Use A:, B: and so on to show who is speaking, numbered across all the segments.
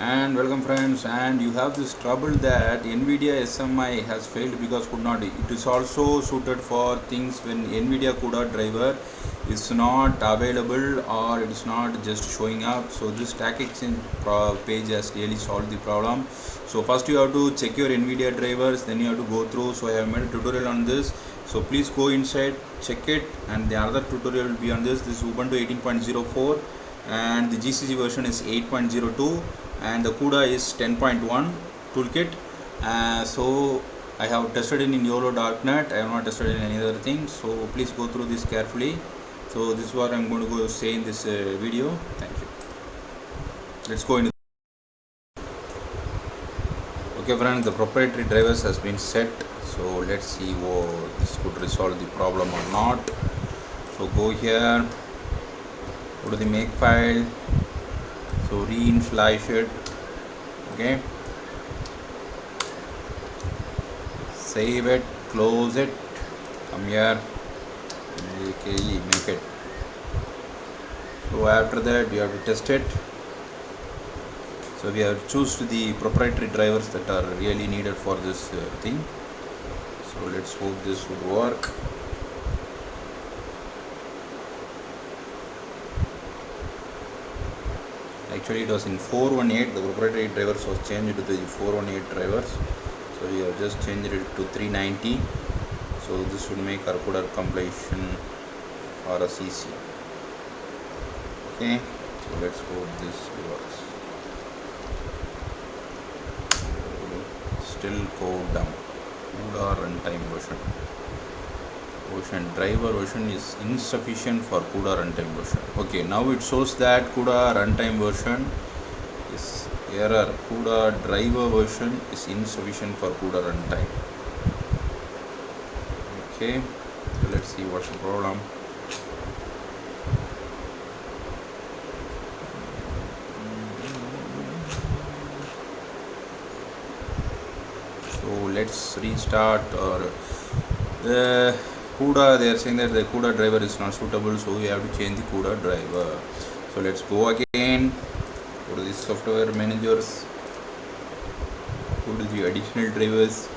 A: And welcome friends, and you have this trouble that NVIDIA SMI has failed because could not. It is also suited for things when NVIDIA CUDA driver is not available or it is not just showing up. So this stack exchange page has really solved the problem. So first you have to check your NVIDIA drivers, then you have to go through. So I have made a tutorial on this, so please go inside, check it, and the other tutorial will be on this. This is Ubuntu 18.04 and the GCC version is 8.02 and the CUDA is 10.1 toolkit. So I have tested it in YOLO.net. I have not tested it in any other thing, so please go through this carefully. So this is what I'm going to go say in this video. Thank you. Let's go into. Okay friends, the proprietary drivers has been set, so let's see what this could resolve the problem or not. So go here, go to the make file, so reinitialize it, okay, save it, close it, come here, make it. So after that you have to test it. So we have choose the proprietary drivers that are really needed for this thing. So let's hope this would work. Actually it was in 418, the proprietary drivers was changed to the 418 drivers, so we have just changed it to 390. So this would make our CUDA compilation or a CC. Okay, so let's hope this works. Still code down. CUDA runtime version driver version is insufficient for CUDA runtime version. Okay, now it shows that CUDA runtime version is error. CUDA driver version is insufficient for CUDA runtime. Okay, so let's see what's the problem. So let's restart or the CUDA, they are saying that the CUDA driver is not suitable, so we have to change the CUDA driver. So let's go again, go to the software managers, go to the additional drivers,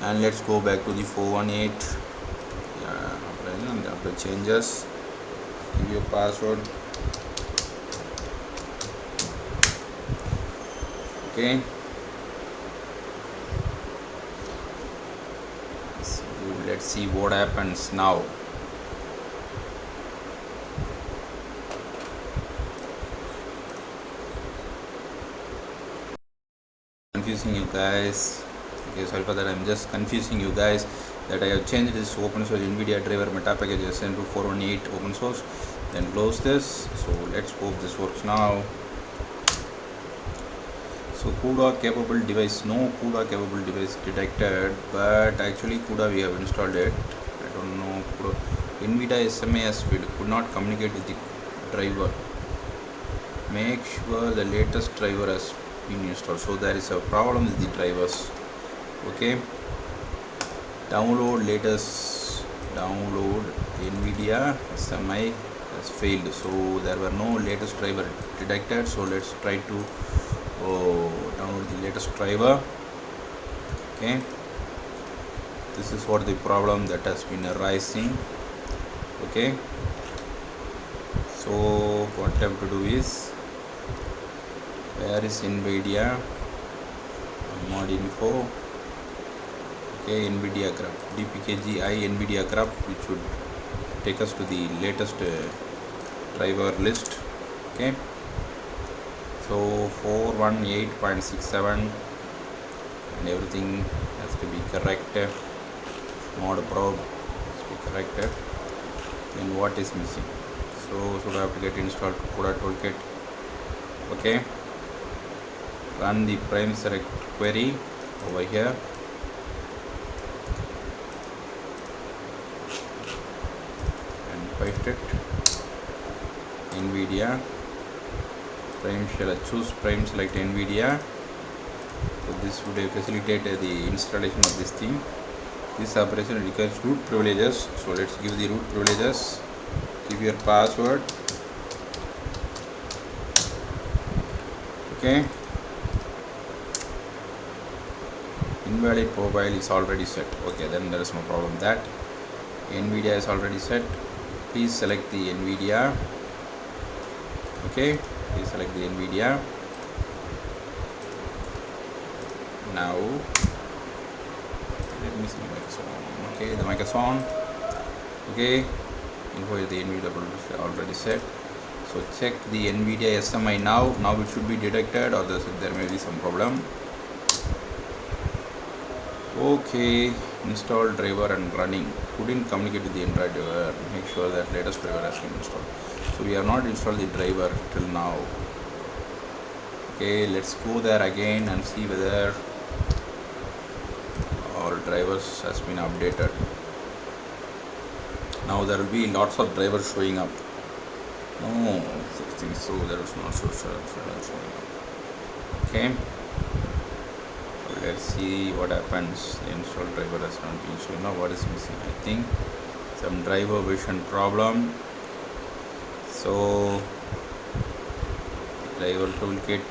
A: and let's go back to the 418. After changes, give your password. Okay, so let's see what happens now. Confusing you guys. Okay, sorry for that. I'm just confusing you guys that I have changed this open source NVIDIA driver meta package SN to 418 open source. Then close this. So let's hope this works now. So CUDA capable device, no CUDA capable device detected, but actually CUDA we have installed it. I don't know. NVIDIA SMI has failed, could not communicate with the driver. Make sure the latest driver has been installed. So there is a problem with the drivers. Okay, download NVIDIA SMI has failed. So there were no latest driver detected. So let's try to download the latest driver. Okay, this is what the problem that has been arising. Okay, so what I have to do is, where is NVIDIA mod info? Okay, NVIDIA graph, dpkgi NVIDIA graph, which would take us to the latest driver list. Okay, so 418.67 and everything has to be corrected. Mod probe has to be corrected. Then what is missing? So should have to get installed CUDA toolkit. Okay, run the prime select query over here. Paste it. NVIDIA prime shell, choose prime select NVIDIA. So this would facilitate the installation of this thing. This operation requires root privileges. So let's give the root privileges. Give your password. Okay, invalid profile is already set. Okay, then there is no problem. That NVIDIA is already set. Please select the NVIDIA. Okay, please select the NVIDIA. Now let me see the mic is on. Okay, the mic is on. Okay, info is the NVIDIA already set. So check the NVIDIA SMI now. Now it should be detected, or there may be some problem. Okay, install driver and running. Couldn't communicate with the Android driver. Make sure that latest driver has been installed. So we have not installed the driver till now. Okay, let's go there again and see whether all drivers has been updated. Now there will be lots of drivers showing up. No, 16, so there is not showing up. Okay. Let's see what happens. The install driver has not been shown. Now what is missing? I think some driver vision problem. So driver toolkit.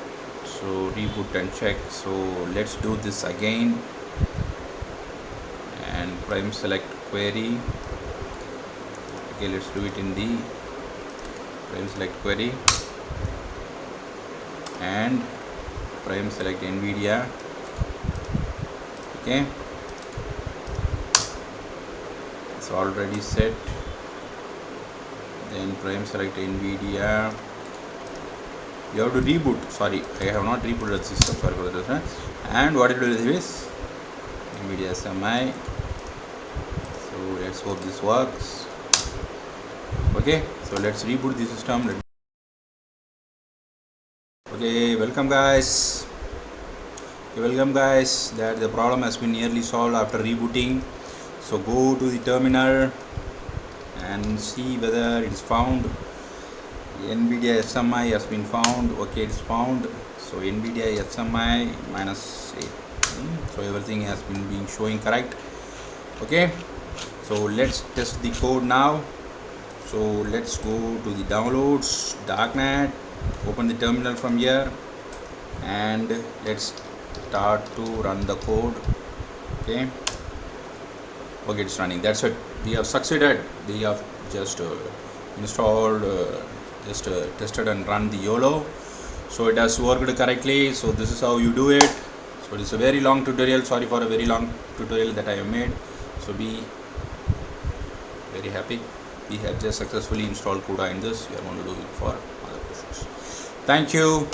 A: So reboot and check. So let's do this again. And prime select query. Okay, let's do it in the prime select query. And prime select NVIDIA. Okay, it's already set. Then prime select NVIDIA. You have to reboot. Sorry, I have not rebooted the system. Sorry for that. And what it will do is NVIDIA SMI. So let's hope this works. Okay, so let's reboot the system. Okay, welcome guys. That the problem has been nearly solved after rebooting. So go to the terminal and see whether it's found. NVIDIA SMI has been found. Okay, it's found. So NVIDIA SMI -8. So everything has been showing correct. Okay, so let's test the code now. So let's go to the downloads, darknet, open the terminal from here, and let's start to run the code. Okay, it's running. That's it. We have succeeded. We have just installed, tested and run the YOLO. So it has worked correctly. So this is how you do it. So it's a very long tutorial. Sorry for a very long tutorial that I have made. So be very happy. We have just successfully installed CUDA in this. We are going to do it for other questions. Thank you.